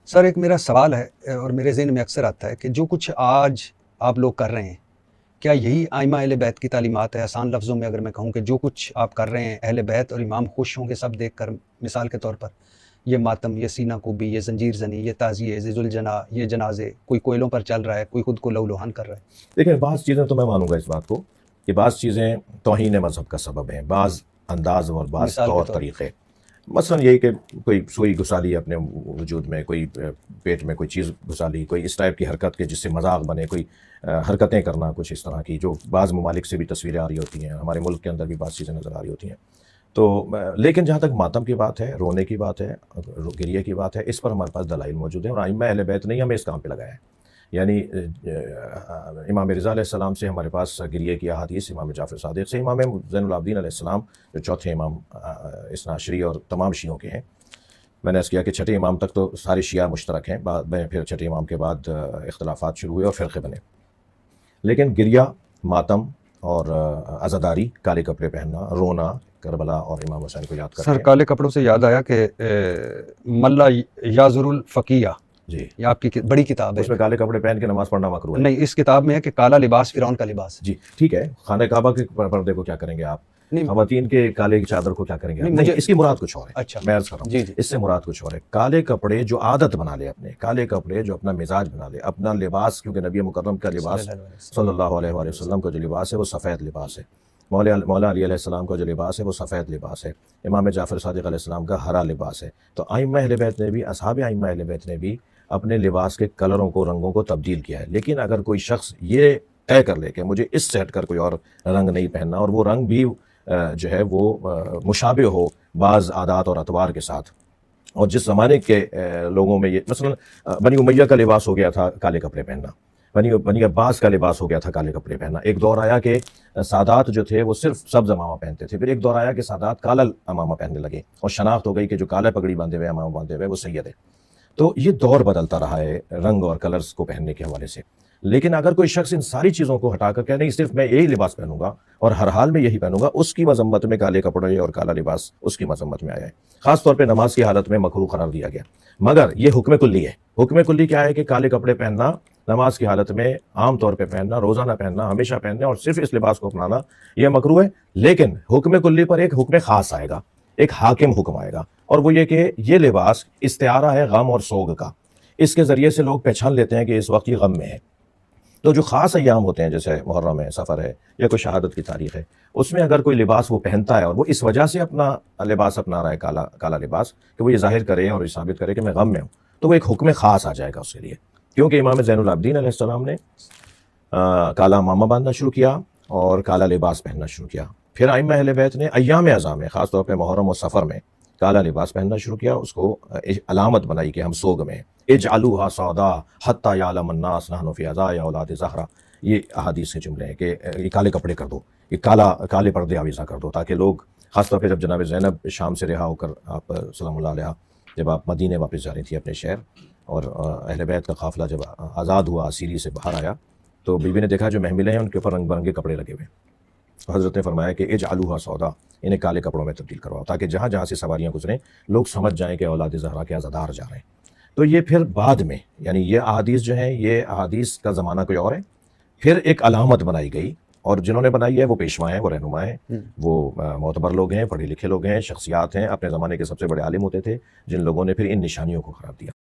سر ایک میرا سوال ہے اور میرے ذہن میں اکثر آتا ہے کہ جو کچھ آج آپ لوگ کر رہے ہیں کیا یہی ائمہ اہل بیت کی تعلیمات ہے؟ آسان لفظوں میں اگر میں کہوں کہ جو کچھ آپ کر رہے ہیں اہل بیت اور امام خوش ہوں گے سب دیکھ کر، مثال کے طور پر یہ ماتم، یہ سینہ کوبی، یہ زنجیر زنی، یہ تعزیے، ذی الجنا، یہ جنازے، کوئی کوئلوں پر چل رہا ہے، کوئی خود کو لہو لہان کر رہا ہے۔ دیکھیں بعض چیزیں تو میں مانوں گا اس بات کو کہ بعض چیزیں توہین مذہب کا سبب ہیں، بعض انداز اور بعض مثال کے طور طور طریقے، مثلا یہی کہ کوئی سوئی گھسا لی اپنے وجود میں، کوئی پیٹ میں کوئی چیز گھسا لی، کوئی اس ٹائپ کی حرکت کے جس سے مذاق بنے، کوئی حرکتیں کرنا کچھ اس طرح کی جو بعض ممالک سے بھی تصویریں آ رہی ہوتی ہیں، ہمارے ملک کے اندر بھی بعض چیزیں نظر آ رہی ہوتی ہیں۔ تو لیکن جہاں تک ماتم کی بات ہے، رونے کی بات ہے، گریے کی بات ہے، اس پر ہمارے پاس دلائل موجود ہیں اور ائمہ اہل بیت نے ہمیں اس کام پہ لگایا ہے۔ یعنی امام رضا علیہ السلام سے ہمارے پاس گریے کی احادیث، امام جعفر صادق سے، امام زین العابدین علیہ السلام جو چوتھے امام اثنا عشری اور تمام شیعوں کے ہیں۔ میں نے اس کیا کہ چھٹے امام تک تو سارے شیعہ مشترک ہیں، بعد میں پھر چھٹے امام کے بعد اختلافات شروع ہوئے اور فرقے بنے۔ لیکن گریہ، ماتم اور عزاداری، کالے کپڑے پہننا، رونا کربلا اور امام حسین کو یاد سر کرتے کالے کپڑوں سے یاد آیا کہ ملا یازر الفقیہ، جی، یہ آپ کی بڑی کتاب ہے۔ اس میں کالے کپڑے پہن کے نماز پڑھنا مکروہ ہے۔ نہیں، اس کتاب میں ہے کہ کالا لباس فرعون کا لباس ہے۔ جی ٹھیک ہے، خانہ کعبہ کے پردے کو کیا کریں گے آپ؟ نہیں خواتین کے کالے چادر کو کیا کریں گے آپ؟ نہیں، نہیں، مجھے اس کی مراد کچھ اور ہے۔ اچھا میں عرض کر رہا ہوں جی جی اس سے مراد کچھ اور ہے۔ کالے کپڑے جو عادت بنا لے، اپنے کالے کپڑے جو اپنا مزاج بنا لے، اپنا لباس، کیونکہ نبی مکرم کا لباس صلی اللہ علیہ وآلہ وسلم کا جو لباس ہے وہ سفید لباس ہے۔ مولا علی علیہ السلام کا جو لباس ہے وہ سفید لباس ہے۔ امام جعفر صادق علیہ السلام کا ہرا لباس ہے۔ تو ائمہ اہل بیت نے بھی، اصحاب ائمہ اہل بیت نے بھی اپنے لباس کے کلروں کو، رنگوں کو تبدیل کیا ہے۔ لیکن اگر کوئی شخص یہ طے کر لے کہ مجھے اس سے ہٹ کر کوئی اور رنگ نہیں پہننا، اور وہ رنگ بھی جو ہے وہ مشابہ ہو بعض عادات اور اطوار کے ساتھ، اور جس زمانے کے لوگوں میں یہ مثلا بنی امیہ کا لباس ہو گیا تھا کالے کپڑے پہننا، بنی عباس کا لباس ہو گیا تھا کالے کپڑے پہننا۔ ایک دور آیا کہ سادات جو تھے وہ صرف سبز امامہ پہنتے تھے، پھر ایک دور آیا کہ سادات کالا امامہ پہننے لگے اور شناخت ہو گئی کہ جو کالا پگڑی باندھے ہوئے امامہ باندھے ہوئے وہ سید ہے۔ تو یہ دور بدلتا رہا ہے رنگ اور کلرز کو پہننے کے حوالے سے۔ لیکن اگر کوئی شخص ان ساری چیزوں کو ہٹا کر کہ نہیں صرف میں یہی لباس پہنوں گا اور ہر حال میں یہی پہنوں گا، اس کی مذمت میں کالے کپڑے اور کالا لباس اس کی مذمت میں آیا ہے۔ خاص طور پہ نماز کی حالت میں مکروہ قرار دیا گیا، مگر یہ حکم کلی ہے۔ حکم کلی کیا ہے کہ کالے کپڑے پہننا نماز کی حالت میں عام طور پہ پہننا، روزانہ پہننا، ہمیشہ پہننا اور صرف اس لباس کو اپنانا یہ مکروہ ہے۔ لیکن حکم کلی پر ایک حکم خاص آئے گا، ایک حاکم حکم آئے گا، اور وہ یہ کہ یہ لباس استعارہ ہے غم اور سوگ کا۔ اس کے ذریعے سے لوگ پہچان لیتے ہیں کہ اس وقت یہ غم میں ہے۔ تو جو خاص ایام ہوتے ہیں جیسے محرم ہے، سفر ہے، یا کوئی شہادت کی تاریخ ہے، اس میں اگر کوئی لباس وہ پہنتا ہے اور وہ اس وجہ سے اپنا لباس اپنا رہا ہے کالا لباس، کہ وہ یہ ظاہر کرے اور یہ ثابت کرے کہ میں غم میں ہوں، تو وہ ایک حکم خاص آ جائے گا اس کے لیے۔ کیونکہ امام زین العابدین علیہ السلام نے کالا امامہ باندھنا شروع کیا اور کالا لباس پہننا شروع کیا۔ پھر ائمہ اہل بیت نے ایام اعظام میں، خاص طور پہ محرم اور سفر میں، کالا لباس پہننا شروع کیا، اس کو علامت بنائی کہ ہم سوگ میں ہیں۔ اجعلوها سودا حتی یعلم الناس نحن فی عزا یا اولاد زہرا، یہ احادیث سے جملے ہیں کہ یہ کالے کپڑے کر دو، یہ کالے پردے آویزاں کر دو، تاکہ لوگ، خاص طور پہ جب جناب زینب شام سے رہا ہو کر آپ سلام اللہ علیہ جب آپ مدینے واپس جا رہی تھی اپنے شہر، اور اہل بیت کا قافلہ جب آزاد ہوا، اسیری سے باہر آیا، تو بیوی نے دیکھا جو محملیں ہیں ان کے اوپر رنگ برنگے کپڑے لگے ہوئے ہیں۔ حضرت نے فرمایا کہ اجعلوها سودا، انہیں کالے کپڑوں میں تبدیل کرواؤ، تاکہ جہاں جہاں سے سواریاں گزریں لوگ سمجھ جائیں کہ اولاد زہرا کے عزادار جا رہے ہیں۔ تو یہ پھر بعد میں، یعنی یہ احادیث جو ہیں، یہ احادیث کا زمانہ کوئی اور ہے، پھر ایک علامت بنائی گئی، اور جنہوں نے بنائی ہے وہ پیشوا ہیں، وہ رہنما ہیں، وہ معتبر لوگ ہیں، پڑھے لکھے لوگ ہیں، شخصیات ہیں، اپنے زمانے کے سب سے بڑے عالم ہوتے تھے، جن لوگوں نے پھر ان نشانیوں کو قرار دیا۔